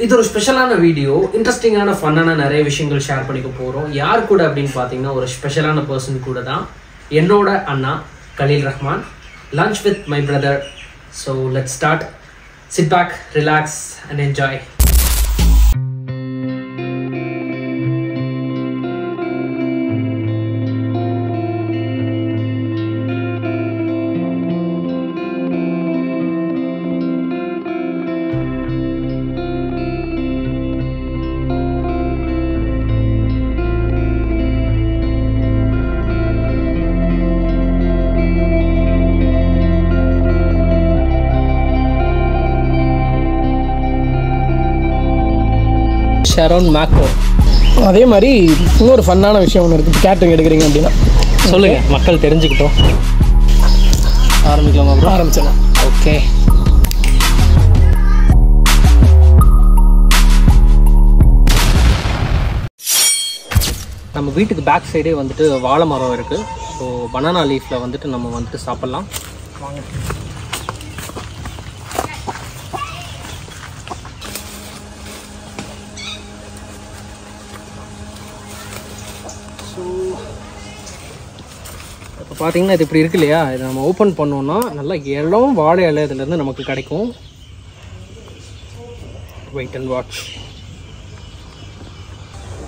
இது ஒரு ஸ்பெஷலான வீடியோ, இன்ட்ரெஸ்டிங்கான ஃபன்னான நிறைய விஷயங்கள் ஷேர் பண்ணிக்க போகிறோம். யார் கூட அப்படின்னு பார்த்தீங்கன்னா ஒரு ஸ்பெஷலான பர்சன் கூட தான், என்னோட அண்ணா Khaleel Rahman. Lunch with my brother. So let's start. Sit back, relax and enjoy. Sharon Mako. அதே மாதிரி இன்னொரு ஃபன்னான விஷயம் ஒன்று இருக்குது. கேட்டரிங் எடுக்கிறீங்க அப்படின்னா சொல்லுங்கள், மக்கள் தெரிஞ்சுக்கிட்டோம். ஆரம்பிக்கலாமா ப்ரோ? ஆரம்பிச்சிடலாம். ஓகே. நம்ம வீட்டுக்கு பேக் சைடே வந்துட்டு வாழை மரம் இருக்குது. ஸோ பனானா லீஃபில் வந்துட்டு நம்ம வந்துட்டு சாப்பிட்லாம். வாங்க. இப்போ பார்த்தீங்கன்னா இது இப்படி இருக்கு இல்லையா, இதை நம்ம ஓப்பன் பண்ணோன்னா நல்லா இளம் வாழை இலை இதுலேருந்து நமக்கு கிடைக்கும். Wait and watch.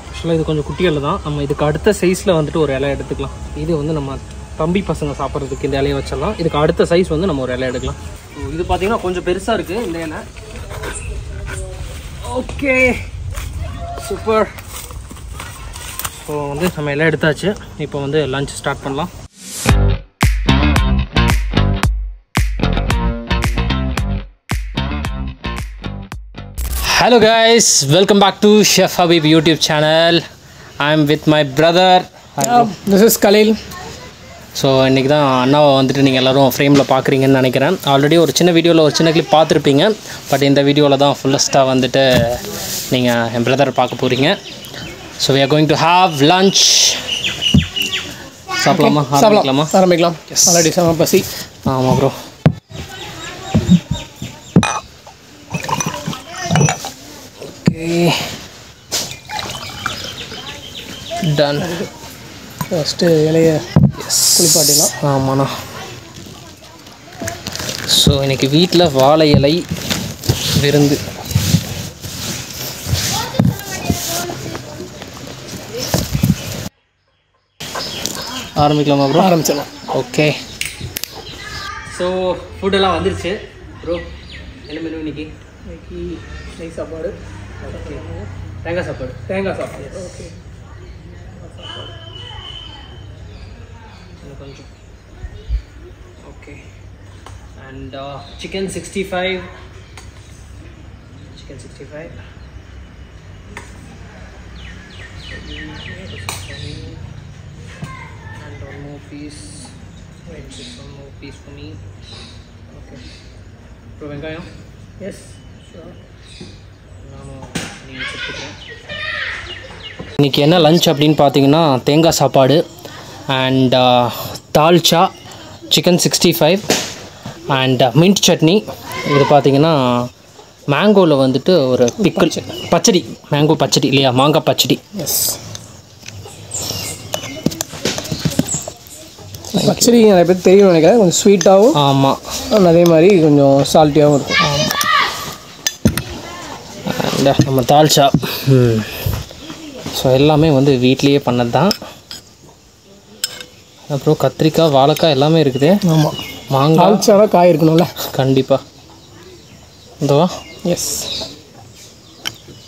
ஆக்சுவலாக இது கொஞ்சம் குட்டி இலை தான். நம்ம இதுக்கு அடுத்த சைஸில் வந்துட்டு ஒரு இலை எடுத்துக்கலாம். இது வந்து நம்ம தம்பி பசங்க சாப்பிட்றதுக்கு இந்த இலையை வச்சிடலாம். இதுக்கு அடுத்த சைஸ் வந்து நம்ம ஒரு இலை எடுக்கலாம். ஸோ இது பார்த்தீங்கன்னா கொஞ்சம் பெருசாக இருக்குது இந்த இலை. Okay, super. ஸோ வந்து நம்ம எல்லாம் எடுத்தாச்சு. இப்போ வந்து லஞ்ச் ஸ்டார்ட் பண்ணலாம். Hello guys, welcome back to Chef Habib YouTube channel. I'm with my brother. This is Khalil. So இன்றைக்கி தான் அண்ணாவை வந்துட்டு நீங்கள் எல்லோரும் ஃப்ரேமில் பார்க்குறீங்கன்னு நினைக்கிறேன். ஆல்ரெடி ஒரு சின்ன வீடியோவில் ஒரு சின்ன கிளிப் பார்த்துருப்பீங்க. பட் இந்த வீடியோவில் தான் ஃபுல்லஸ்ட்டாக வந்துட்டு நீங்கள் என் பிரதரை பார்க்க போகிறீங்க. So we are going to have lunch. சாப்பிடலாமா? ஆரம்பிக்கலாம். ஆல்ரெடி செம பசி. ஆமாம் ப்ரோ. டன். ஃபஸ்ட்டு இலையை குளிப்பாட்டிடலாம். ஆமாண்ணா. ஸோ இன்றைக்கி வீட்டில் வாழை இலை விருந்து. ஆரம்பிக்கலாமா ப்ரோ? ஆரம்பிச்சிடலாம். ஓகே. ஸோ ஃபுட்டெல்லாம் வந்துருச்சு ப்ரோ. என்ன மெனு இன்னைக்கு? நெய் சாப்பாடு. ஓகே. தேங்காய் சாப்பாடு. ஓகே. கொஞ்சம் okay. And chicken 65. And one more piece. Wait, just one more piece for me. Okay. So வெங்காயம். Yes, sure. இன்றைக்கி என்ன லஞ்ச் அப்படின்னு பார்த்தீங்கன்னா தேங்காய் சாப்பாடு and dalcha, chicken 65 and mint chutney. இது பார்த்திங்கன்னா மேங்கோவில் வந்துட்டு ஒரு பிக்கல் பச்சடி, மேங்கோ பச்சடி இல்லையா, மாங்காய் பச்சடி. எஸ், பச்சடி நிறைய பேர் தெரியும் நினைக்கிறேன். கொஞ்சம் ஸ்வீட்டாகவும், ஆமாம், அதே மாதிரி கொஞ்சம் சால்ட்டியாகவும் இருக்கும். ஆமாம். அண்ட் நம்ம தால்ச்சா. ஸோ எல்லாமே வந்து வீட்லேயே பண்ணது தான். அப்புறம் கத்திரிக்காய், வாழைக்காய் எல்லாமே இருக்குது. ஆமாம், மாங்காய், தால்ச்சாவை காய் இருக்கணும்ல. கண்டிப்பாக. இந்தவா. எஸ்,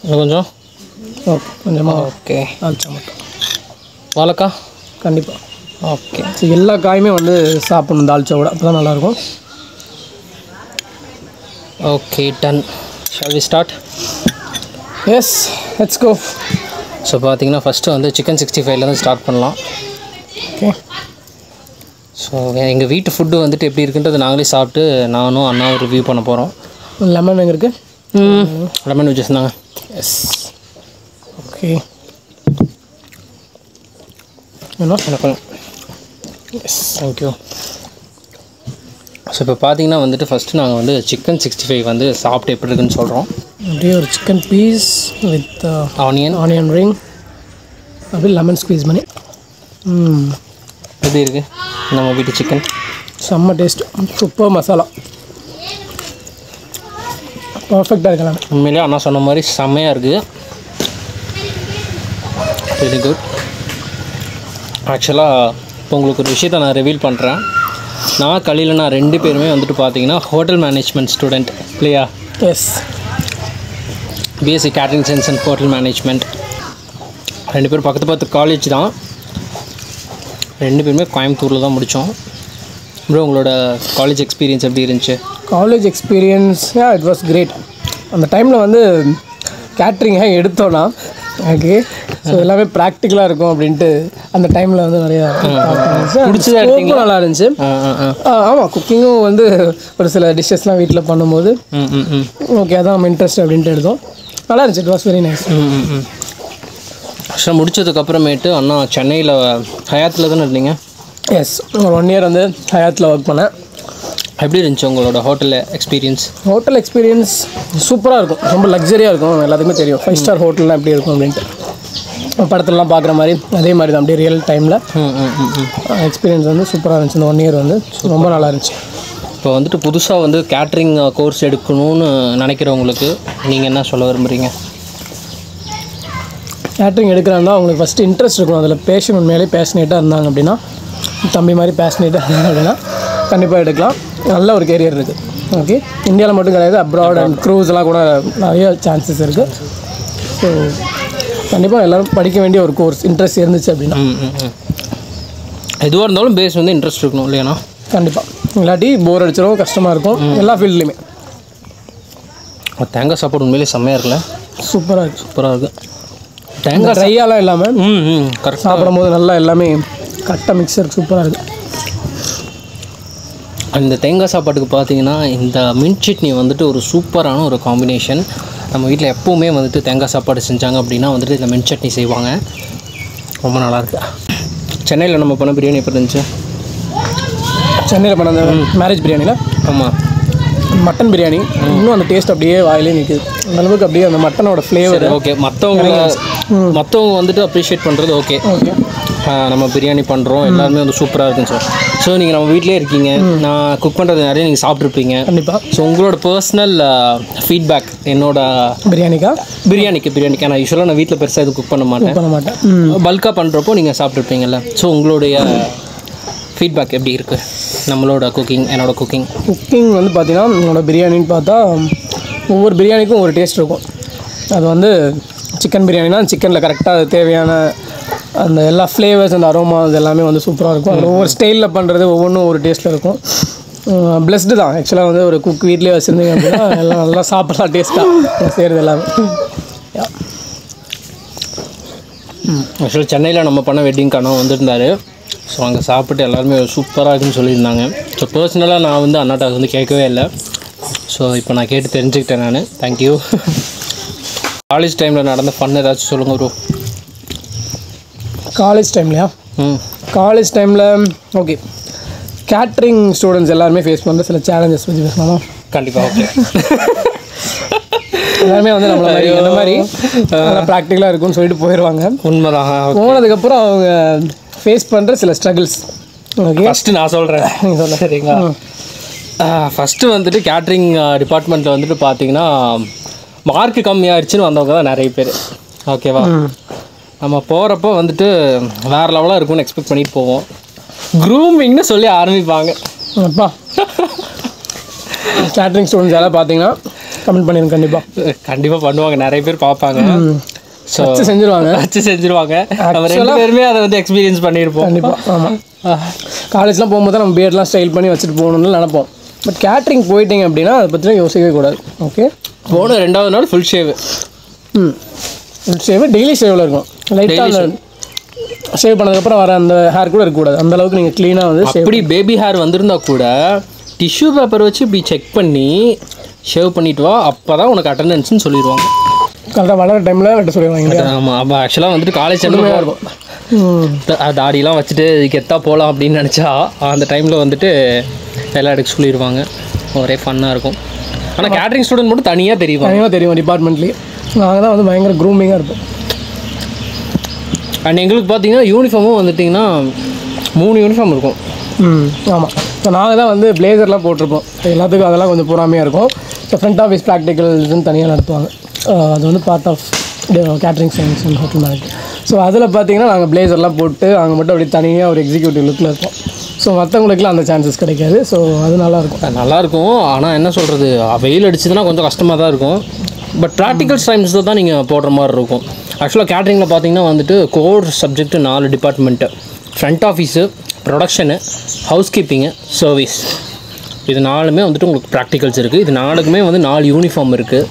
இன்னும் கொஞ்சம். ஓகே, கொஞ்சமாக. ஓகே, தால்ச்சா மட்டும். வாழைக்காய் கண்டிப்பாக. ஓகே. ஸோ எல்லா காயுமே வந்து சாப்பிடணும் தால்ச்சாவோட, அப்போ தான் நல்லாயிருக்கும். Okay, done. Shall we start? Yes, let's go. So பார்த்தீங்கன்னா ஃபஸ்ட்டு வந்து சிக்கன் 65லேருந்து ஸ்டார்ட் பண்ணலாம். ஓகே. ஸோ எங்கள் வீட்டு ஃபுட்டு வந்துட்டு எப்படி இருக்குன்றது நாங்களே சாப்பிட்டு நானும் அண்ணாவும் ரிவ்யூ பண்ண போகிறோம். லெமன் எங்கே இருக்குது? லெமன் வச்சுருந்தாங்க. Yes, okay. என்ன? எனக்கு எஸ், தேங்க்யூ. ஸோ இப்போ பார்த்தீங்கன்னா வந்துட்டு ஃபஸ்ட்டு நாங்கள் வந்து சிக்கன் 65 வந்து சாப்பிட்டு எப்படி இருக்குன்னு சொல்கிறோம். அப்படியே ஒரு chicken piece with onion ring அப்படியே லெமன் ஸ்குவீஸ் பண்ணி எப்படி இருக்குது நம்ம வீட்டு சிக்கன்? செம்ம டேஸ்ட், சூப்பர் மசாலா, பர்ஃபெக்டாக இருக்கலாம். உண்மையிலே அண்ணா சொன்ன மாதிரி செம்மையாக இருக்குது. Very good. ஆக்சுவலாக இப்போ உங்களுக்கு ஒரு விஷயத்தை நான் ரிவீல் பண்ணுறேன். நான் கலியில் நான் 2 பேருமே வந்துட்டு பார்த்தீங்கன்னா ஹோட்டல் மேனேஜ்மெண்ட் ஸ்டூடெண்ட் இல்லையா? Yes, BSc catering science and hotel management. 2 பேரும் பக்கத்து காலேஜ் தான். 2 பேருமே கோயம்புத்தூரில் தான் முடித்தோம். ப்ரோ உங்களோட காலேஜ் எக்ஸ்பீரியன்ஸ் எப்படி இருந்துச்சு? College experience it was great. அந்த டைமில் வந்து கேட்ரிங்காக எடுத்தோன்னா ஓகே, ஸோ எல்லாமே ப்ராக்டிக்கலாக இருக்கும் அப்படின்ட்டு அந்த டைமில் வந்து நிறையா பிடிச்சது, நல்லா இருந்துச்சு. ஆமாம், குக்கிங்கும் வந்து ஒரு சில டிஷ்ஷஸ்லாம் வீட்டில் பண்ணும்போது ஓகே அதான் நம்ம இன்ட்ரெஸ்ட் அப்படின்ட்டு எடுத்தோம். நல்லா இருந்துச்சு, இட் வாஸ் வெரி நைஸ். ஆக்சுவலாக முடித்ததுக்கப்புறமேட்டு அண்ணா சென்னையில் ஹயாத்தில் தானே இருந்தீங்க? எஸ், ஒரு 1 இயர் வந்து ஹயாத்தில் ஒர்க் பண்ணேன். எப்படி இருந்துச்சு உங்களோட ஹோட்டலில் எக்ஸ்பீரியன்ஸ்? ஹோட்டல் எக்ஸ்பீரியன்ஸ் சூப்பராக இருக்கும், ரொம்ப லக்ஸரியாக இருக்கும். எல்லாத்துக்குமே தெரியும் 5 ஸ்டார் ஹோட்டல்லாம் எப்படி இருக்கும் அப்படின்ட்டு. படத்துலலாம் பார்க்குற மாதிரி அதே மாதிரி தான், அப்படியே ரியல் டைமில் எக்ஸ்பீரியன்ஸ் வந்து சூப்பராக இருந்துச்சு. இந்த 1 இயர் வந்து ரொம்ப நல்லா இருந்துச்சு. இப்போ வந்துட்டு புதுசாக வந்து கேட்ரிங் கோர்ஸ் எடுக்கணும்னு நினைக்கிறவங்களுக்கு நீங்கள் என்ன சொல்ல விரும்புகிறீங்க? கேட்ரிங் எடுக்கிறாங்க அவங்களுக்கு ஃபஸ்ட்டு இன்ட்ரெஸ்ட் இருக்கணும், அதில் பேஷன், உண்மையிலே பேஷனேட்டாக இருந்தாங்க அப்படின்னா, தம்பி மாதிரி பேஷனேட்டாக இருந்தாங்க அப்படின்னா கண்டிப்பாக எடுக்கலாம். நல்ல ஒரு கேரியர் இருக்குது. ஓகே, இந்தியாவில் மட்டும் கிடையாது, அப்ராட் அண்ட் க்ரூஸ்லாம் கூட நிறைய சான்சஸ் இருக்குது. ஸோ கண்டிப்பாக எல்லோரும் படிக்க வேண்டிய ஒரு கோர்ஸ், இன்ட்ரெஸ்ட் இருந்துச்சு அப்படின்னா. எதுவாக இருந்தாலும் பேஸ் வந்து இன்ட்ரெஸ்ட் இருக்கணும் இல்லையாண்ணா? கண்டிப்பாக, இல்லாட்டி போர் அடிச்சிடும், கஷ்டமாக இருக்கும் எல்லா ஃபீல்ட்லேயுமே. தேங்காய் சாப்பாடு உண்மையிலே செம்மையாக இருக்குல்ல? சூப்பராக இருக்குது, சூப்பராக இருக்குது. தேங்காய் ட்ரையாலாம் இல்லாமல் கரெக்ட் சாப்பிடும் போது நல்லா எல்லாமே கரெக்டாக மிக்சர் சூப்பராக இருக்குது. இந்த தேங்காய் சாப்பாட்டுக்கு பார்த்தீங்கன்னா இந்த மின்ட் சட்னி வந்துட்டு ஒரு சூப்பரான ஒரு காம்பினேஷன். நம்ம வீட்டில் எப்போவுமே வந்துட்டு தேங்காய் சாப்பாடு செஞ்சாங்க அப்படின்னா வந்துட்டு இந்த மின்ட் சட்னி செய்வாங்க. ரொம்ப நல்லாயிருக்கு. சென்னையில் நம்ம பண்ண பிரியாணி எப்படி இருந்துச்சு? சென்னையில் பண்ண அந்த மேரேஜ் பிரியாணியில் ஆமாம், மட்டன் பிரியாணி இன்னும் அந்த டேஸ்ட் அப்படியே வாயிலே நிற்குது. அந்த அளவுக்கு அப்படியே அந்த மட்டனோட ஃப்ளேவர். ஓகே, மற்றவங்க வந்துட்டு அப்ரிஷியேட் பண்ணுறது ஓகே. நம்ம பிரியாணி பண்ணுறோம், எல்லாருமே வந்து சூப்பராக இருக்குன்னு சார். ஸோ நீங்கள் நம்ம வீட்டிலே இருக்கீங்க, நான் குக் பண்ணுறது நிறைய நீங்கள் சாப்பிட்ருப்பீங்க கண்டிப்பாக. ஸோ உங்களோட பர்சனல் ஃபீட்பேக் என்னோட பிரியாணிக்கு நான் யூஸ்வலாக நான் வீட்டில் பெருசாக இது குக் பண்ண மாட்டேன், பல்காக பண்ணுறப்போ நீங்கள் சாப்பிட்ருப்பீங்கல்ல. ஸோ உங்களுடைய ஃபீட்பேக் எப்படி இருக்குது நம்மளோட என்னோட குக்கிங் வந்து பார்த்தீங்கன்னா, என்னோட பிரியாணின்னு பார்த்தா ஒவ்வொரு பிரியாணிக்கும் ஒரு டேஸ்ட் இருக்கும். அது வந்து சிக்கன் பிரியாணினா சிக்கனில் கரெக்டாக அது தேவையான அந்த எல்லா ஃப்ளேவர்ஸ், அந்த அரோமா, அது எல்லாமே வந்து சூப்பராக இருக்கும். அதில் ஒவ்வொரு ஸ்டைலில் பண்ணுறது ஒவ்வொன்றும் ஒரு டேஸ்ட்டில் இருக்கும். பிளஸ்டு தான் ஆக்சுவலாக வந்து ஒரு குக் வீட்லேயே வச்சுருந்தீங்க அப்படின்னா எல்லாம் நல்லா சாப்பிடலாம் டேஸ்ட்டாக செய்கிறது எல்லாமே. ஆக்சுவலாக சென்னையில் நம்ம பண்ண வெட்டிங் கனவு வந்திருந்தார். ஸோ அங்கே சாப்பிட்டு எல்லாருமே சூப்பராக இருக்குன்னு சொல்லியிருந்தாங்க. ஸோ பர்சனலாக நான் வந்து அண்ணாட்ட வந்து கேட்கவே இல்லை. ஸோ இப்போ நான் கேட்டு தெரிஞ்சுக்கிட்டேன் நான். தேங்க்யூ. காலேஜ் டைமில் நடந்த ஃபன் ஏதாச்சும் சொல்லுங்கள் ப்ரோ. காலேஜ் டைம்லையா? காலேஜ் டைமில் ஓகே, கேட்ரிங் ஸ்டூடெண்ட்ஸ் எல்லாருமே ஃபேஸ் பண்ணுற சில சேலஞ்சஸ் பற்றி பேசலாமா? கண்டிப்பாக. ஓகே, எல்லாருமே வந்து நம்மள மாதிரி அந்த மாதிரி நல்லா ப்ராக்டிக்கலாக இருக்கும்னு சொல்லிட்டு போயிடுவாங்க. உண்மைதான். போனதுக்கப்புறம் அவங்க ஃபேஸ் பண்ணுற சில ஸ்ட்ரகிள்ஸ் ஓகே ஃபஸ்ட்டு நான் சொல்கிறேன், நீங்கள் சொல்ல சரிங்களா? ஃபஸ்ட்டு வந்துட்டு கேட்ரிங் டிபார்ட்மெண்ட்டில் வந்துட்டு பார்த்தீங்கன்னா மார்க்கு கம்மியாகிடுச்சின்னு வந்தவங்க தான் நிறைய பேர். ஓகேவா? நம்ம போகிறப்போ வந்துட்டு வேறு லெவலாக இருக்கும்னு எக்ஸ்பெக்ட் பண்ணிட்டு போவோம். க்ரூமிங்னு சொல்லி ஆரம்பிப்பாங்க. அப்பா, கேட்ரிங் ஸ்டூடெண்ட்ஸ் எல்லாம் பார்த்தீங்கன்னா கமெண்ட் பண்ணிடுங்க. கண்டிப்பாக பண்ணுவாங்க, நிறைய பேர் பார்ப்பாங்க. ஸோ செஞ்சுருவாங்க. நம்ம 2 பேருமே அதை வந்து எக்ஸ்பீரியன்ஸ் பண்ணியிருப்போம். கண்டிப்பாக. ஆமாம், காலேஜ்லாம் போகும்போது தான் நம்ம பிஎட்லாம் ஸ்டைல் பண்ணி வச்சுட்டு போகணுன்னு நினைப்போம். பட் கேட்ரிங் போயிட்டீங்க அப்படின்னா அதை பற்றிலாம் யோசிக்கவே கூடாது. ஓகே, போன 2வது நாள் full shave. Full shave daily ஷேவில் இருக்கும். லைட்டாக ஷேவ் பண்ணதுக்கப்புறம் வர அந்த ஹேர் கூட இருக்கக்கூடாது. அந்தளவுக்கு நீங்கள் க்ளீனாக வந்து அப்படி பேபி ஹேர் வந்திருந்தா கூட டிஷ்யூ பேப்பர் வச்சு இப்படி செக் பண்ணி ஷேவ் பண்ணிட்டு வா, அப்போ தான் உனக்கு அட்டண்டன்ஸ்னு சொல்லிடுவாங்க. கரெக்டாக வளர டைமில் வெட்ட சொல்லிடுவாங்க. ஆமாம், அப்போ ஆக்சுவலாக வந்துட்டு காலேஜ் டைமில் இருக்கும், தாடியெலாம் வச்சுட்டு கெத்தாக போகலாம் அப்படின்னு நினச்சா அந்த டைமில் வந்துட்டு எல்லாம் எடுக்க சொல்லிடுவாங்க. ஒரே ஃபன்னாக இருக்கும். ஆனால் கேட்ரிங் ஸ்டூடெண்ட் மட்டும் தனியாக தெரியும் டிபார்ட்மெண்ட்லேயே. நாங்கள் தான் வந்து பயங்கர க்ரூமிங்காக இருப்போம். அண்ட் எங்களுக்கு பார்த்தீங்கன்னா யூனிஃபார்மும் வந்துட்டிங்கன்னா 3 யூனிஃபார்ம் இருக்கும். ஆமாம். ஸோ நாங்கள் தான் வந்து பிளேசர்லாம் போட்டிருப்போம். எல்லாத்துக்கும் அதெல்லாம் கொஞ்சம் பொறாமையாக இருக்கும். ஸோ ஃப்ரண்ட் ஆஃபீஸ் ப்ராக்டிக்கல்ஸ்ன்னு தனியாக நடத்துவாங்க. அது வந்து part of catering science and hotel management. So அதில் பார்த்தீங்கன்னா நாங்கள் பிளேசர்லாம் போட்டு அங்கே மட்டும் அப்படி தனியாக ஒரு எக்ஸிக்யூட்டிவ் லுக்கில் இருப்போம். ஸோ மற்றவங்களுக்குலாம் அந்த சான்சஸ் கிடைக்காது. ஸோ அது நல்லாயிருக்கும். ஆனால் என்ன சொல்கிறது, வெயில் அடிச்சதுன்னா கொஞ்சம் கஷ்டமாக தான் இருக்கும். பட் ப்ராக்டிக்கல் டைம்ஸ் தான் நீங்கள் போடுற மாதிரி இருக்கும். ஆக்சுவலாக கேட்ரிங்கில் பார்த்தீங்கன்னா வந்துட்டு core subject 4 department: front office, production, house keeping, service. இது 4மே வந்துட்டு உங்களுக்கு ப்ராக்டிகல்ஸ் இருக்குது. இது 4க்குமே வந்து 4 யூனிஃபார்ம் இருக்குது.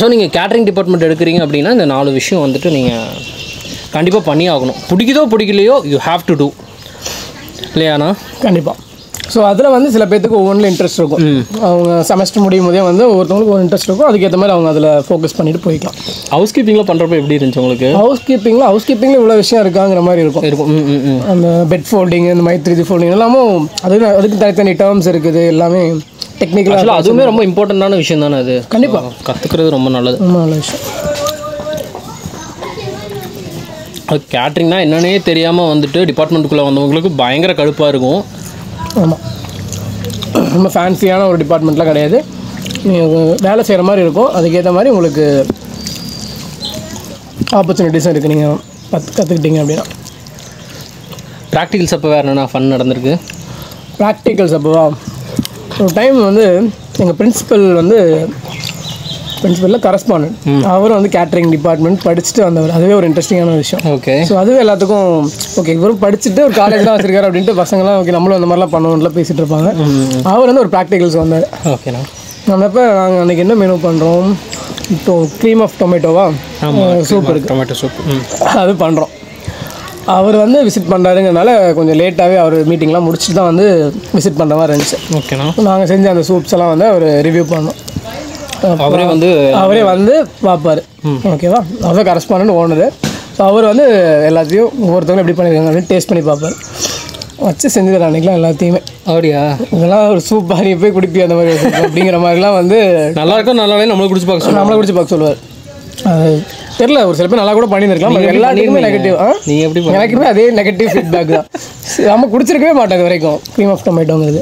ஸோ நீங்கள் கேட்ரிங் டிபார்ட்மெண்ட் எடுக்கிறீங்க அப்படின்னா இந்த 4 விஷயம் வந்துட்டு நீங்கள் கண்டிப்பாக பண்ணி ஆகணும். பிடிக்குதோ பிடிக்கலையோ யூ ஹாவ் டு டூ, இல்லையாண்ணா? கண்டிப்பாக. ஸோ அதில் வந்து சில பேர்த்துக்கு ஒவ்வொன்றில் இன்ட்ரெஸ்ட் இருக்கும். அவங்க செமஸ்டர் முடியும் போதே வந்து ஒவ்வொருத்தவங்களுக்கு ஒரு இன்ட்ரெஸ்ட் இருக்கும். அதுக்கேற்ற மாதிரி அவங்க அதில் ஃபோக்கஸ் பண்ணிட்டு போய்க்கலாம். ஹவுஸ் கீப்பிங்கில் பண்ணுறப்ப எப்படி இருந்துச்சு உங்களுக்கு? ஹவுஸ் கீப்பிங்கில் இவ்வளோ விஷயம் இருக்காங்கிற மாதிரி இருக்கும். அந்த பெட் ஃபோல்டிங், இந்த மாதிரி 3D ஃபோல்டிங் எல்லாமும் அதுக்கு தனித்தனி டேர்ம்ஸ் இருக்குது. எல்லாமே டெக்னிக்கலாக அதுவுமே ரொம்ப இம்பார்ட்டண்ட்டான விஷயம் தானே. அது கண்டிப்பாக கற்றுக்கிறது ரொம்ப நல்லது. ரொம்ப நல்ல விஷயம். அது கேட்ரிங்னா என்னன்னே தெரியாமல் வந்துட்டு டிபார்ட்மெண்ட்டுக்குள்ளே வந்தவங்களுக்கு பயங்கர கடுப்பாக இருக்கும். ஆமாம். ரொம்ப ஃபேன்சியான ஒரு டிபார்ட்மெண்ட்லாம் கிடையாது. நீங்கள் வேலை செய்கிற மாதிரி இருக்கும். அதுக்கேற்ற மாதிரி உங்களுக்கு ஆப்பர்ச்சுனிட்டிஸும் இருக்குது. நீங்கள் கற்றுக்கிட்டீங்க அப்படின்னா. ப்ராக்டிகல்ஸ் அப்போ வேறு என்னென்ன ஃபன் நடந்திருக்கு? ப்ராக்டிகல்ஸ் அப்போவா, ஒரு டைம் வந்து எங்கள் பிரின்சிபலில் கரஸ்பாண்டன்ட் அவரும் வந்து கேட்ரிங் டிபார்ட்மெண்ட் படிச்சுட்டு வந்தவர். அதுவே ஒரு இன்ட்ரெஸ்டிங்கான விஷயம். ஓகே. ஸோ அதுவே எல்லாத்துக்கும் ஓகே, இவரும் படிச்சுட்டு ஒரு காலேஜ் தான் வச்சிருக்காரு அப்படின்ட்டு பசங்களாம் ஓகே நம்மளும் அந்த மாதிரிலாம் பண்ணுவோம்லாம் பேசிகிட்டு இருப்பாங்க. அவர் வந்து ஒரு ப்ராக்டிகல்ஸ் வந்தார். ஓகேண்ணா. வந்தப்போ நாங்கள் அன்றைக்கி என்ன மெனு பண்ணுறோம், இப்போ க்ரீம் ஆஃப் டொமேட்டோவா சூப் இருக்குது, டொமேட்டோ சூப், அது பண்ணுறோம். அவர் வந்து விசிட் பண்ணுறாருங்கிறனால கொஞ்சம் லேட்டாகவே அவர் மீட்டிங்லாம் முடிச்சுட்டு தான் வந்து விசிட் பண்ணுற மாதிரி இருந்துச்சு. ஓகேண்ணா. நாங்கள் செஞ்ச அந்த சூப்ஸ் எல்லாம் வந்து அவர் ரிவ்யூ பண்ணோம். அவரே வந்து பார்ப்பார். ஓகேவா, அவர் தான் கரஸ்பாண்டன்ட் ஓனர். ஸோ அவர் வந்து எல்லாத்தையும் ஒவ்வொருத்தவங்களும் எப்படி பண்ணியிருக்காங்க அப்படின்னு டேஸ்ட் பண்ணி பார்ப்பார். வச்சு செஞ்சுக்கிறார் அன்றைக்கெலாம் எல்லாத்தையுமே. அப்படியா? இதெல்லாம் ஒரு சூப் பாரி போய் குடிப்பி அந்த மாதிரி அப்படிங்கிற மாதிரிலாம் வந்து நல்லாயிருக்கும். நல்லாவே நம்மளை குடிச்சு பார்க்க சொல்லுவார். அது தெரியல, ஒரு சில பேர் நல்லா கூட பண்ணியிருக்கலாம். எல்லாத்துக்குமே நெகட்டிவ். நீங்கள் எப்படி? எனக்குமே அதே நெகட்டிவ் ஃபீட்பேக் தான். நம்ம குடிச்சிருக்கவே மாட்டோம் இது வரைக்கும் க்ரீம் ஆஃப் டொமேட்டோங்கிறது.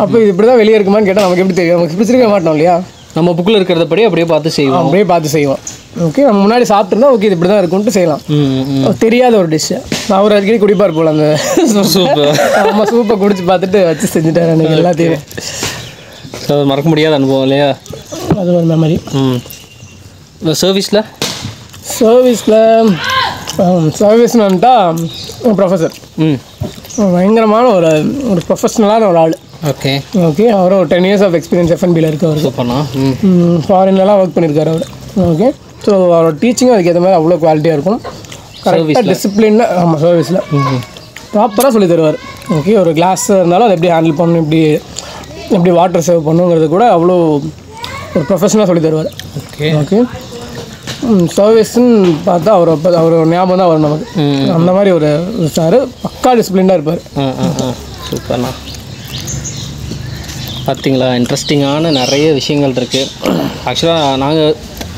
அப்போ இது இப்படி தான் வெளியே இருக்குமான்னு கேட்டால் நமக்கு எப்படி தெரியும்? நமக்கு பிடிச்சிருக்கவே மாட்டோம் இல்லையா? நம்ம புக்கில் இருக்கிறத படி அப்படியே பார்த்து செய்வோம். ஓகே, நம்ம முன்னாடி சாப்பிட்ருந்தா ஓகே இது இப்படி தான் இருக்கும்ட்டு செய்யலாம். தெரியாத ஒரு டிஷ்ஷு அவர் அடிக்கடி குடிப்பார் போல். அந்த சூப்பு நம்ம சூப்பை குடிச்சு பார்த்துட்டு வச்சு செஞ்சுட்டார் அன்றைக்கி எல்லாத்தையும். மறக்க முடியாத அனுபவம் இல்லையா? அது ஒரு மெமரி. சர்வீஸ்னு வந்துட்டா ப்ரொஃபஸர் பயங்கரமான ஒரு ப்ரொஃபஷ்னலான ஒரு ஆள். ஓகே. அவரும் ஒரு 10 years ஆஃப் எக்ஸ்பீரியன்ஸ் எஃப்என்பியில் இருக்கு. அவர் ஃபாரின்லலாம் ஒர்க் பண்ணியிருக்காரு அவர். ஓகே. ஸோ அவரோட டீச்சிங்கும் அதுக்கேற்ற மாதிரி அவ்வளோ குவாலிட்டியாக இருக்கும். கரெக்டாக டிசிப்ளினில். ஆமாம், சர்வீஸில் ப்ராப்பராக சொல்லி தருவார். ஓகே, ஒரு கிளாஸ் இருந்தாலும் அதை எப்படி ஹேண்டில் பண்ணணும், எப்படி வாட்டர் சேவ் பண்ணுங்கிறது கூட அவ்வளோ ஒரு ப்ரொஃபஷனலாக சொல்லி தருவார். ஓகே. சர்வீஸ்ன்னு பார்த்தா அவர் ஞாபகம் தான் வரும் நமக்கு. அந்த மாதிரி ஒரு சார் பக்கா டிசிப்ளினாக இருப்பார். சூப்பர்ண்ணா. பார்த்தீங்களா, இன்ட்ரெஸ்டிங்கான நிறைய விஷயங்கள் இருக்குது. ஆக்சுவலாக நாங்கள்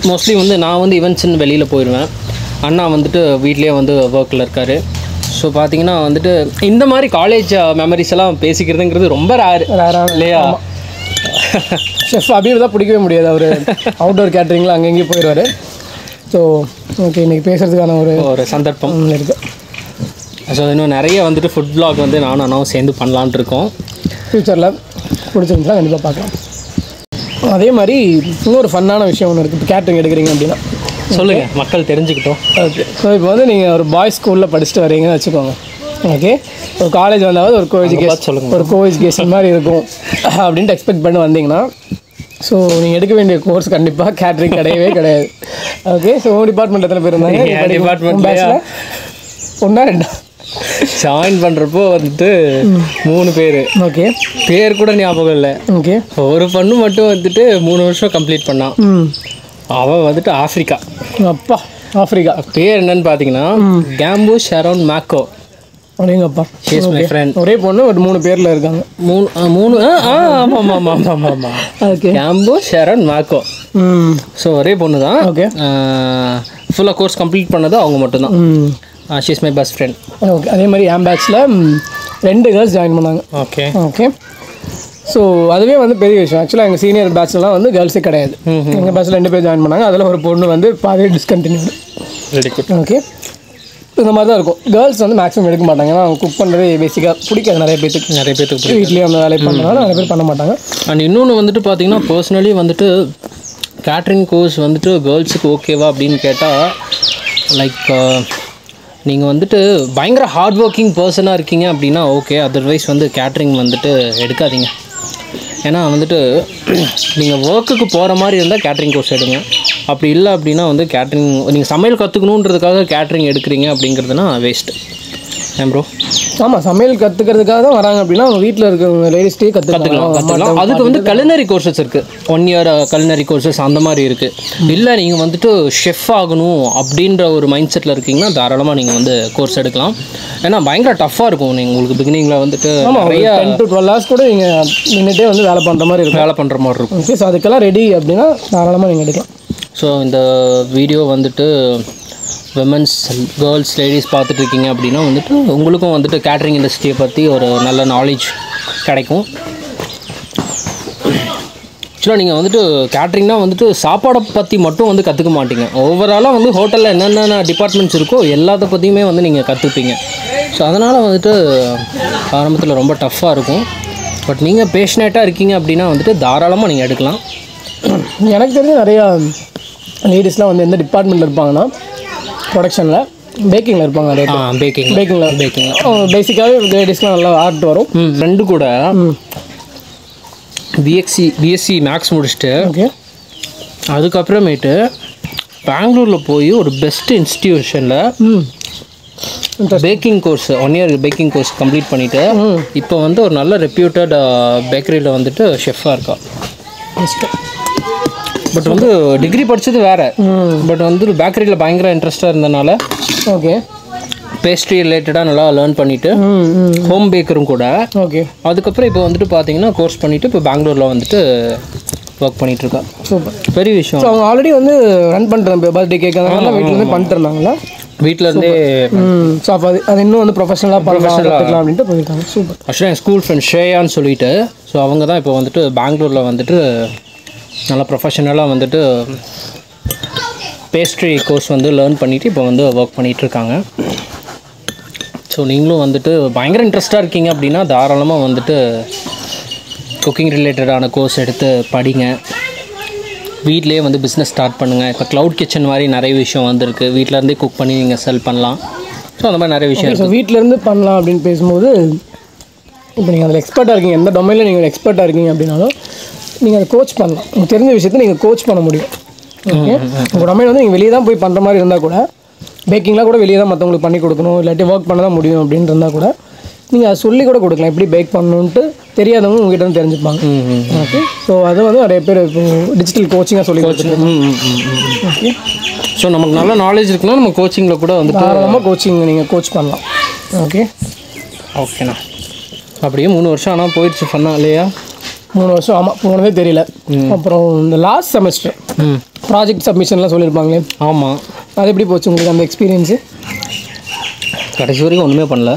மோஸ்ட்லி வந்து நான் வந்து ஈவெண்ட்ஸ்ன்னு வெளியில் போயிடுவேன். அண்ணா வந்துட்டு வீட்லேயே வந்து ஒர்க்கில் இருக்கார். ஸோ பார்த்தீங்கன்னா வந்துட்டு இந்த மாதிரி காலேஜ் மெமரிஸ் எல்லாம் பேசிக்கிறதுங்கிறது ரொம்ப ரேரான இல்லையா? ஷெஃப் அபியை தான் பிடிக்கவே முடியாது. அவர் அவுட்டோர் கேட்ரிங்கில் அங்கங்கேயும் போயிடுவார். ஸோ ஓகே, இன்றைக்கி பேசுகிறதுக்கான ஒரு சந்தர்ப்பம் இருக்குது. ஸோ இன்னும் நிறைய வந்துட்டு ஃபுட் வ்ளாக் வந்து நானும் அண்ணாவும் சேர்ந்து பண்ணலான்ட்டு இருக்கோம். ஃப்யூச்சரில் பிடிச்சிருந்துச்சுன்னா கண்டிப்பாக பார்க்கலாம். அதே மாதிரி இன்னொரு ஃபன்னான விஷயம் ஒன்று இருக்குது. இப்போ கேட்ரிங் எடுக்கிறீங்க அப்படின்னா சொல்லுங்கள், மக்கள் தெரிஞ்சுக்கிட்டோம். ஓகே. ஸோ இப்போ வந்து நீங்கள் ஒரு பாய்ஸ் ஸ்கூலில் படிச்சுட்டு வரீங்கன்னு வச்சுக்கோங்க. ஓகே, ஒரு காலேஜ் வந்தாவது ஒரு கோஎஜுகேஷன் மாதிரி இருக்கும் அப்படின்ட்டு எக்ஸ்பெக்ட் பண்ணி வந்தீங்கன்னா, ஸோ நீங்கள் எடுக்க வேண்டிய கோர்ஸ் கண்டிப்பாக கேட்ரிங் கிடையாது. ஓகே. ஸோ டிபார்ட்மெண்ட் எத்தனை பேர் இருந்தாங்க? டிபார்ட்மெண்ட்டில் ஒன்றா ரெண்டா ஜாயின் பண்ணுறப்போ வந்துட்டு 3 பேர். ஓகே. பேர் கூட ஞாபகம் இல்லை. ஓகே. ஒரு பொண்ணு மட்டும் வந்துட்டு 3 வருஷம் கம்ப்ளீட் பண்ணான். அவன் வந்துட்டு ஆஃப்ரிக்கா. அப்பா, ஆஃப்ரிக்கா. பேர் என்னன்னு பார்த்தீங்கன்னா கேம்பு ஷரோன் மேக்கோ. அப்படிங்கப்பா. She is my friend. ஒரே பொண்ணு ஒரு 3 பேரில் இருக்காங்க. 3 ஆமாம். ஓகே. கேம்போ ஷரன் மாக்கோ. ஸோ ஒரே பொண்ணு தான். ஓகே. ஃபுல்லாக கோர்ஸ் கம்ப்ளீட் பண்ணது அவங்க மட்டும்தான். She is my best friend. Okay. அதே மாதிரி என் பேட்ச்சில் 2 கேர்ள்ஸ் ஜாயின் பண்ணாங்க. ஓகே. ஓகே. ஸோ அதுவே வந்து பெரிய விஷயம். ஆக்சுவலாக எங்கள் சீனியர் பேட்ச்லாம் வந்து கேர்ள்ஸே கிடையாது. எங்கள் பேட்ச்சில் 2 பேர் ஜாயின் பண்ணாங்க. அதில் ஒரு பொண்ணு வந்து பாதியே டிஸ்கண்டினியூடு. Very good. ஓகே. இந்த மாதிரி தான் இருக்கும். கேர்ள்ஸ் வந்து மேக்ஸிமம் எடுக்க மாட்டாங்க. ஏன்னா அவங்க குக் பண்ணுறது பேசிக்காக பிடிக்காது நிறைய பேருக்கு. வீட்லேயே அந்த வேலையை பண்ணுறதுனால நிறைய பேர் பண்ண மாட்டாங்க. அண்ட் இன்னொன்று வந்துட்டு பார்த்தீங்கன்னா பர்சனலி வந்துட்டு கேட்ரிங் கோர்ஸ் வந்துட்டு கேர்ள்ஸுக்கு ஓகேவா அப்படின்னு கேட்டால் லைக் நீங்கள் வந்துட்டு பயங்கர ஹார்ட் ஒர்க்கிங் பர்சனாக இருக்கீங்க அப்படின்னா ஓகே. அதர்வைஸ் வந்து கேட்ரிங் வந்துட்டு எடுக்காதீங்க. ஏன்னா வந்துட்டு நீங்கள் ஒர்க்குக்கு போகிற மாதிரி இருந்தால் கேட்ரிங் கோர்ஸ் எடுங்க. அப்படி இல்லை அப்படின்னா வந்து கேட்ரிங் நீங்கள் சமையல் கற்றுக்கணுன்றதுக்காக கேட்ரிங் எடுக்கிறீங்க அப்படிங்கிறதுனா வேஸ்ட்டு. ஏன் ப்ரோ? ஆமாம், சமையல் கற்றுக்கிறதுக்காக தான் வராங்க அப்படின்னா அவங்க வீட்டில் இருக்கிற லேடிஸ்டே கற்றுக்கலாம். அதுக்கு வந்து கலினரி கோர்சஸ் இருக்குது. 1 இயர் கலினரி கோர்சஸ் அந்த மாதிரி இருக்குது. இல்லை நீங்கள் வந்துட்டு ஷெஃப் ஆகணும் அப்படின்ற ஒரு மைண்ட் செட்டில் இருக்கீங்கன்னா தாராளமாக நீங்கள் வந்து கோர்ஸ் எடுக்கலாம். ஏன்னா பயங்கர டஃப்பாக இருக்கும். நீங்கள் உங்களுக்கு பிகினிங்கில் வந்துட்டு நிறைய 10 to 12 hours கூட நீங்கள் நின்றுட்டே வந்து வேலை பண்ணுற மாதிரி இருக்கும். ஓகே. ஸோ அதுக்கெல்லாம் ரெடி அப்படின்னா தாராளமாக நீங்கள் எடுக்கலாம். ஸோ இந்த வீடியோ வந்துட்டு விமன்ஸ், கேர்ள்ஸ், லேடிஸ் பார்த்துட்ருக்கீங்க அப்படின்னா வந்துட்டு உங்களுக்கும் வந்துட்டு கேட்ரிங் இண்டஸ்ட்ரியை பற்றி ஒரு நல்ல நாலேஜ் கிடைக்கும். ஆக்சுவலாக நீங்கள் வந்துட்டு கேட்ரிங்னால் வந்துட்டு சாப்பாடை பற்றி மட்டும் வந்து கற்றுக்க மாட்டீங்க. ஓவராலாக வந்து ஹோட்டலில் என்னென்ன டிபார்ட்மெண்ட்ஸ் இருக்கோ எல்லாத்த பற்றியுமே வந்து நீங்கள் கற்றுப்பீங்க. ஸோ அதனால் வந்துட்டு ஆரம்பத்தில் ரொம்ப டஃப்பாக இருக்கும். பட் நீங்கள் பேஷனேட்டாக இருக்கீங்க அப்படின்னா வந்துட்டு தாராளமாக நீங்கள் எடுக்கலாம். எனக்கு தெரிஞ்ச நிறையா லேடிஸ்லாம் வந்து எந்த டிபார்ட்மெண்ட்டில் இருப்பாங்கன்னா ப்ரொடக்ஷனில், பேக்கிங்கில் இருப்பாங்க. பேக்கிங்கில் பேசிக்காகவே லேடிஸ்லாம் நல்லா ஆர்ட் வரும். ஃப்ரெண்டு கூட பிஎஸ்சி மேக்ஸ் முடிச்சுட்டு ஓகே அதுக்கப்புறமேட்டு பெங்களூரில் போய் ஒரு பெஸ்ட் இன்ஸ்டிடியூஷனில் baking course 1 year baking course complete பண்ணிவிட்டு இப்போ வந்து ஒரு நல்ல ரெப்யூட்டட் பேக்கரியில் வந்துட்டு ஷெஃபாக இருக்கா. பட் வந்து டிகிரி படித்தது வேறு. பட் வந்து பேக்கரியில் பயங்கர இன்ட்ரெஸ்ட்டாக இருந்தனால ஓகே பேஸ்ட்ரி ரிலேட்டடாக நல்லா லேர்ன் பண்ணிவிட்டு ஹோம் பேக்கரும் கூட. ஓகே. அதுக்கப்புறம் இப்போ வந்துட்டு பார்த்தீங்கன்னா கோர்ஸ் பண்ணிவிட்டு இப்போ பெங்களூரில் வந்துட்டு ஒர்க் பண்ணிகிட்ருக்கா. சூப்பர், பெரிய விஷயம். ஸோ அவங்க ஆல்ரெடி வந்து ரன் பண்ணுறாங்க. பர்த்டே கேக் அதெல்லாம் வீட்டிலேருந்து பண்ணிட்டு இருந்தாங்களா? வீட்டிலேருந்தே. ஸோ அப்போ அது இன்னும் வந்து ப்ரொஃபஷனலாக பண்ணலாம் அப்படின்ட்டு போயிருக்காங்க. சூப்பர். ஆக்சுவலாக என் ஸ்கூல் ஃப்ரெண்ட் ஷ்ரேயான்னு சொல்லிட்டு, ஸோ அவங்க தான் இப்போ வந்துட்டு பெங்களூரில் வந்துட்டு நல்லா ப்ரொஃபஷனலாக வந்துட்டு பேஸ்ட்ரி கோர்ஸ் வந்து லேர்ன் பண்ணிவிட்டு இப்போ வந்து ஒர்க் பண்ணிகிட்ருக்காங்க. ஸோ நீங்களும் வந்துட்டு பயங்கர இன்ட்ரெஸ்ட்டாக இருக்கீங்க அப்படின்னா தாராளமாக வந்துட்டு குக்கிங் ரிலேட்டடான கோர்ஸ் எடுத்து படிங்க. வீட்டிலே வந்து பிஸ்னஸ் ஸ்டார்ட் பண்ணுங்கள். இப்போ க்ளவுட் கிச்சன் மாதிரி நிறைய விஷயம் வந்துருக்கு. வீட்டிலேருந்தே குக் பண்ணி நீங்கள் செல் பண்ணலாம். ஸோ அந்த மாதிரி நிறைய விஷயம். ஸோ வீட்டிலேருந்து பண்ணலாம் அப்படின்னு பேசும்போது இப்போ நீங்கள் அதில் எக்ஸ்பர்ட்டாக இருக்கீங்க, எந்த டொமைனில் நீங்கள் எக்ஸ்பர்ட்டாக இருக்கீங்க அப்படின்னாலும் நீங்கள் அதை கோச் பண்ணலாம். உங்களுக்கு தெரிஞ்ச விஷயத்தை நீங்கள் கோச் பண்ண முடியும். ஓகே. உங்கள் டொமைன் வந்து நீங்கள் வெளியே தான் போய் பண்ணுற மாதிரி இருந்தால் கூட, பேக்கிங்லாம் கூட வெளியே தான் மற்றவங்களுக்கு பண்ணி கொடுக்கணும், இல்லாட்டி ஒர்க் பண்ண தான் முடியும் அப்படின்னு இருந்தால் கூட நீங்கள் அதை சொல்லி கூட கொடுக்கலாம். எப்படி பேக் பண்ணணுன்ட்டு தெரியாதவங்க உங்ககிட்ட வந்து தெரிஞ்சுப்பாங்க. ஓகே. ஸோ அது வந்து நிறைய பேர் இப்போ டிஜிட்டல் கோச்சிங்காக சொல்லி கொடுத்துருக்கோம். ஓகே. ஸோ நமக்கு நல்ல நாலேஜ் இருக்குன்னா நம்ம கோச்சிங்கில் கூட வந்து தாராளமாக கோச்சிங் நீங்கள் கோச் பண்ணலாம். ஓகே. ஓகேண்ணா. அப்படியே 3 வருஷம் ஆனால் போயிடுச்சு பண்ணா இல்லையா? 3 வருஷம். ஆமாம், போனதே தெரியல. அப்புறம் இந்த லாஸ்ட் செமஸ்டர் ப்ராஜெக்ட் சப்மிஷன்லாம் சொல்லியிருப்பாங்களே. ஆமாம். அது எப்படி போச்சு உங்களுக்கு அந்த எக்ஸ்பீரியன்ஸு? கடைசி வரைக்கும் ஒன்றுமே பண்ணல.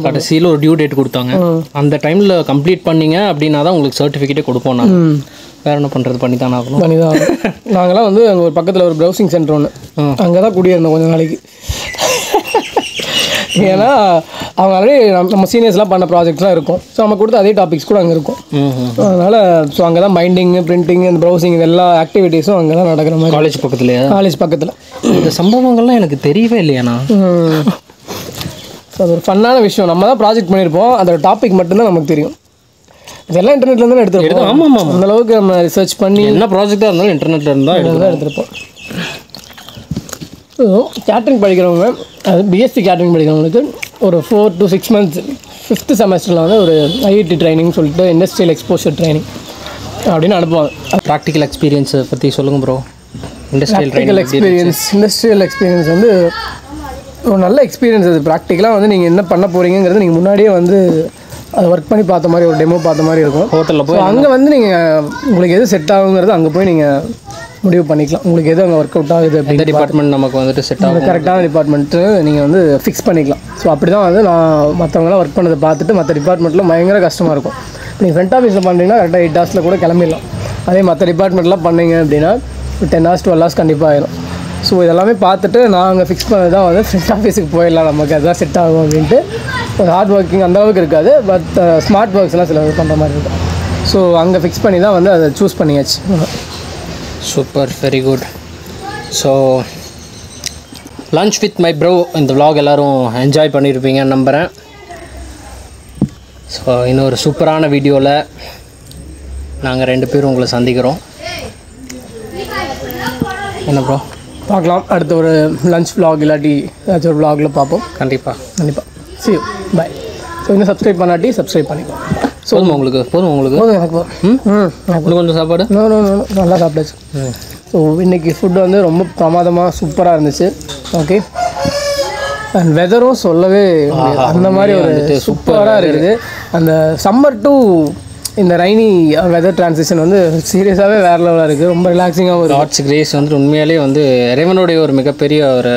கடைசியில் ஒரு டியூ டேட் கொடுத்தாங்க. அந்த டைமில் கம்ப்ளீட் பண்ணிங்க அப்படின்னா தான் உங்களுக்கு சர்டிஃபிகேட்டே கொடுப்போம். நான் வேறு என்ன பண்ணுறது, பண்ணி தானே ஆகணும். பண்ணி தான் நாங்களாம் வந்து அங்கே ஒரு பக்கத்தில் ஒரு ப்ரௌசிங் சென்டர் ஒன்று, அங்கே தான் குடியிருந்தோம் கொஞ்சம் நாளைக்கு. ஏன்னா அவங்க ஆல்ரெடி நம்ம சீனியர்ஸ்லாம் பண்ண ப்ராஜெக்ட்ஸ்லாம் இருக்கும். ஸோ நம்ம கொடுத்த அதே டாபிக்ஸ் கூட அங்கே இருக்கும். அதனால் ஸோ அங்கே தான் பைண்டிங்கு, பிரிண்டிங், இந்த ப்ரௌசிங் எல்லா ஆக்டிவிட்டீஸும் அங்கே தான் நடக்கிற மாதிரி. காலேஜ் பக்கத்துலையா? காலேஜ் பக்கத்தில். இந்த சம்பவங்கள்லாம் எனக்கு தெரியவே இல்லையாண்ணா. ஸோ அது ஒரு ஃபன்னான விஷயம். நம்ம தான் ப்ராஜெக்ட் பண்ணியிருப்போம், அதோட டாபிக் மட்டும்தான் நமக்கு தெரியும். இதெல்லாம் இன்டர்நெட்லேருந்து தான் எடுத்துருப்போம். ஆமாம், அந்தளவுக்கு நம்ம ரிசர்ச் பண்ணி என்ன ப்ராஜெக்டாக இருந்தாலும் இன்டர்நெட்டில் தான் எடுத்துருப்போம். ஸோ கேட்ரிங் படிக்கிறவங்க, அது பிஎஸ்சி கேட்ரிங் படிக்கிறவங்களுக்கு ஒரு 4 to 6 months 5th செமஸ்டரில் வந்து ஒரு ஐஐடி ட்ரைனிங் சொல்லிட்டு இண்டஸ்ட்ரியல் எக்ஸ்போஷர் ட்ரைனிங் அப்படின்னு அனுப்புவாங்க. ப்ராக்டிக்கல் எக்ஸ்பீரியன்ஸை பற்றி சொல்லுங்கள் ப்ரோ. இண்டஸ்ட்ரியல் எக்ஸ்பீரியன்ஸ் வந்து ஒரு நல்ல எக்ஸ்பீரியன்ஸ் அது. ப்ராக்டிக்கலாக வந்து நீங்கள் என்ன பண்ண போகிறீங்கிறது நீங்கள் முன்னாடியே வந்து அதை ஒர்க் பண்ணி பார்த்த மாதிரி ஒரு டெமோ பார்த்த மாதிரி இருக்கும். ஹோட்டலில் போய் அங்கே வந்து நீங்கள் உங்களுக்கு எது செட் ஆகுங்கிறது அங்கே போய் நீங்கள் முடிவு பண்ணிக்கலாம். உங்களுக்கு எது அங்கே ஒர்க் அவுட் ஆகுது இந்த டிபார்ட்மெண்ட் நமக்கு வந்துட்டு செட் ஆகும், கரெக்டான டிபார்ட்மெண்ட்டு நீங்கள் வந்து ஃபிக்ஸ் பண்ணிக்கலாம். ஸோ அப்படி தான் வந்து நான் மற்றவங்களாம் ஒர்க் பண்ணதை பார்த்துட்டு மற்ற டிபார்ட்மெண்ட்டில் பயங்கர கஷ்டமாக இருக்கும். நீங்கள் ஃப்ரண்ட் ஆஃபீஸில் பண்ணுறீங்கன்னா கரெக்டாக 8 ஹவர்ஸில் கூட கிளம்பிடலாம். அதே மற்ற டிபார்ட்மெண்ட்லாம் பண்ணீங்க அப்படின்னா 10 hours 12 hours கண்டிப்பாக ஆயிடும். ஸோ இதெல்லாமே பார்த்துட்டு நான் அங்கே ஃபிக்ஸ் பண்ணது தான் வந்து ஃப்ரண்ட் ஆஃபீஸுக்கு போயிடலாம், நமக்கு அதுதான் செட் ஆகும் அப்படின்ட்டு. ஒரு ஹார்ட் ஒர்க்கிங் அந்தளவுக்கு இருக்காது, பட் ஸ்மார்ட் ஒர்க்ஸ்லாம் சில பண்ணுற மாதிரி இருக்கும். ஸோ அங்கே ஃபிக்ஸ் பண்ணி தான் வந்து அதை சூஸ் பண்ணியாச்சு. Super, very good. So lunch with my bro இந்த vlog எல்லோரும் என்ஜாய் பண்ணியிருப்பீங்கன்னு நம்புகிறேன். ஸோ இன்னொரு சூப்பரான வீடியோவில் நாங்கள் 2 பேரும் உங்களை சந்திக்கிறோம். என்ன ப்ரோ, பார்க்கலாம். அடுத்த ஒரு லன்ச் vlog இல்லாட்டி ஏதாச்சும் ஒரு vlogல பார்ப்போம். கண்டிப்பாக. see you, bye. ஸோ இன்னும் சப்ஸ்கிரைப் பண்ணாட்டி சப்ஸ்கிரைப் பண்ணிக்கோ. போதும் உங்களுக்கு எனக்கு இன்னும் கொஞ்சம் சாப்பாடு. நோ நல்லா சாப்பிட்டாச்சு. ஸோ இன்றைக்கி ஃபுட்டு வந்து ரொம்ப பிரமாதமாக சூப்பராக இருந்துச்சு. ஓகே, அண்ட் வெதரும் சொல்லவே முடியாது. அந்த மாதிரி ஒரு சூப்பராக இருக்குது. அந்த சம்மர் டு இந்த ரைனி வெதர் டிரான்சிஷன் வந்து சீரியஸாகவே வேறு லெவலாக இருக்குது. ரொம்ப ரிலாக்ஸிங்காக ஒரு காட்ஸ் கிரேஸ் வந்து உண்மையிலே வந்து இறைவனுடைய ஒரு மிகப்பெரிய ஒரு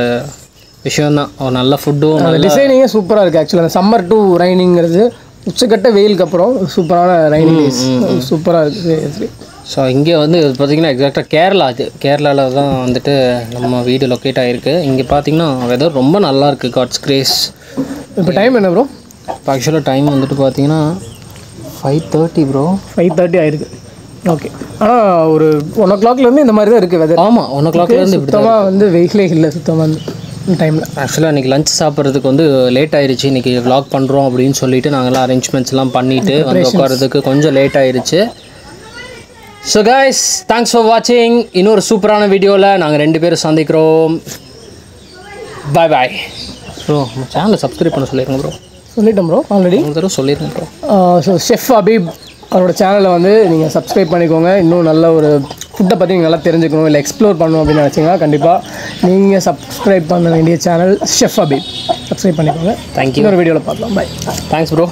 விஷயம்தான். ஒரு நல்ல ஃபுட்டும் அந்த டிசைனிங்கே சூப்பராக இருக்குது. ஆக்சுவலாக அந்த சம்மர் டு ரைனிங்கிறது உச்சக்கட்ட வெயிலுக்கு அப்புறம் சூப்பரான ரைனிங் டேஸ் சூப்பராக இருக்குது. ஸோ இங்கே வந்து பார்த்திங்கன்னா எக்ஸாக்டாக கேரளா, அது கேரளாவில் தான் வந்துட்டு நம்ம வீடு லொக்கேட் ஆகிருக்கு. இங்கே பார்த்திங்கன்னா வெதர் ரொம்ப நல்லா இருக்குது. God's grace. இப்போ டைம் என்ன ப்ரோ? இப்போ ஆக்சுவலாக டைம் வந்துட்டு பார்த்திங்கன்னா 5:30 ப்ரோ. 5:30 ஆயிருக்கு. ஓகே, ஆனால் ஒரு 1 o'clockலேருந்து இந்த மாதிரி தான் இருக்குது வெதர். ஆமாம், 1 o'clockலேருந்து சுத்தமாக வந்து வெயிலே இல்லை சுத்தமாக டைமில். ஆக்சுவலாக இன்றைக்கி லஞ்ச் சாப்பிட்றதுக்கு வந்து லேட் ஆயிடுச்சு. இன்றைக்கி vlog பண்ணுறோம் அப்படின்னு சொல்லிட்டு நாங்கள்லாம் அரேஞ்ச்மெண்ட்ஸ்லாம் பண்ணிவிட்டு வந்து உட்காரதுக்கு கொஞ்சம் லேட் ஆயிடுச்சு. ஸோ கைஸ், தேங்க்ஸ் ஃபார் வாட்சிங். இன்னொரு சூப்பரான வீடியோவில் நாங்கள் 2 பேரும் சந்திக்கிறோம். பாய் பாய் ப்ரோ. நம்ம சேனலை சப்ஸ்கிரைப் பண்ண சொல்லிடுங்க ப்ரோ. சொல்லிட்டோம் ப்ரோ, ஆல்ரெடி ஒரு தடவை சொல்லிடுங்க ப்ரோ. ஸோ ஷெஃப் அபீப் அவரோட சேனலை வந்து நீங்கள் சப்ஸ்கிரைப் பண்ணிக்கோங்க. இன்னும் நல்ல ஒரு ஃபுட்டை பற்றி நீங்கள் நல்லா தெரிஞ்சுக்கணும், இல்லை எக்ஸ்ப்ளோர் பண்ணணும் அப்படின்னு நினச்சிங்கன்னா கண்டிப்பாக நீங்கள் சப்ஸ்கிரைப் பண்ண வேண்டிய சேனல் ஷெஃப் அபீப். சப்ஸ்கிரைப் பண்ணிக்கோங்க. தேங்க்யூ. இன்னொரு வீடியோவில் பார்க்கலாம். பாய். Thanks bro.